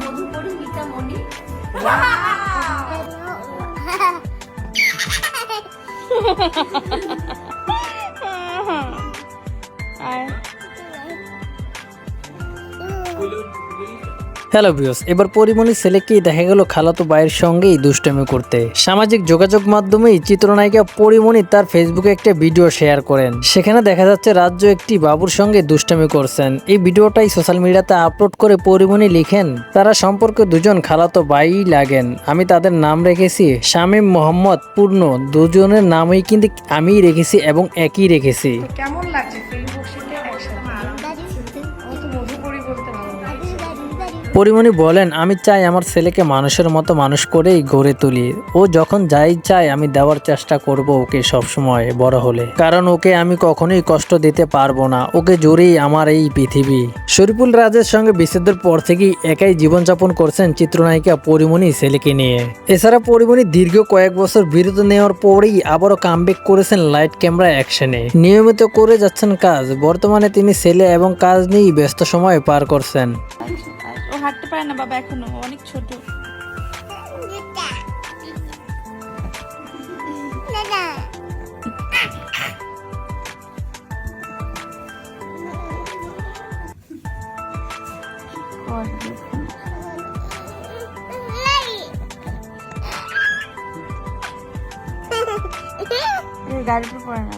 মধুপুরি মিতামণি। Hello viewers, এবার পরিমণির ছেলেকেই দেখা গেল খালাতো ভাইয়ের সঙ্গেই দুষ্টামি করতে। সামাজিক যোগাযোগ মাধ্যমেই চিত্রনায়িকা পরিমণি তার ফেসবুকে একটা ভিডিও শেয়ার করেন। সেখানে দেখা যাচ্ছে রাজ্য একটি বাবুর সঙ্গে দুষ্টামি করছেন। এই ভিডিওটাই সোশ্যাল মিডিয়াতে আপলোড করে পরিমণি লিখেন, তারা সম্পর্কে দুজন খালাতো ভাই লাগেন। আমি তাদের নাম রেখেছি শামীম মোহাম্মদ পূর্ণ। দুজনের নামই কিন্তু আমিই রেখেছি এবং একই রেখেছি। কেমন লাগছে ফেসবুক শিখে একসাথে? ও তো মধুপুরি বলতে ভালো লাগছে। পরিমণি বলেন, আমি চাই আমার ছেলেকে মানুষের মতো মানুষ করেই গড়ে তুলি। ও যখন যাই চায় আমি দেওয়ার চেষ্টা করব ওকে সবসময় বড় হলে, কারণ ওকে আমি কখনোই কষ্ট দিতে পারবো না। ওকে জোরেই আমার এই পৃথিবী। শরীফুল রাজের সঙ্গে বিচ্ছেদের পর থেকেই একাই জীবনযাপন করছেন চিত্রনায়িকা পরিমণি ছেলেকে নিয়ে। এছাড়া পরিমণি দীর্ঘ কয়েক বছর বিরতি নেওয়ার পরেই আবারও কামব্যাক করেছেন লাইট ক্যামেরা অ্যাকশনে। নিয়মিত করে যাচ্ছেন কাজ। বর্তমানে তিনি ছেলে এবং কাজ নিয়েই ব্যস্ত সময় পার করছেন। ও হাঁটতে পারে না বাবা, এখনো অনেক ছোট। গাড়িতে পড়ে না।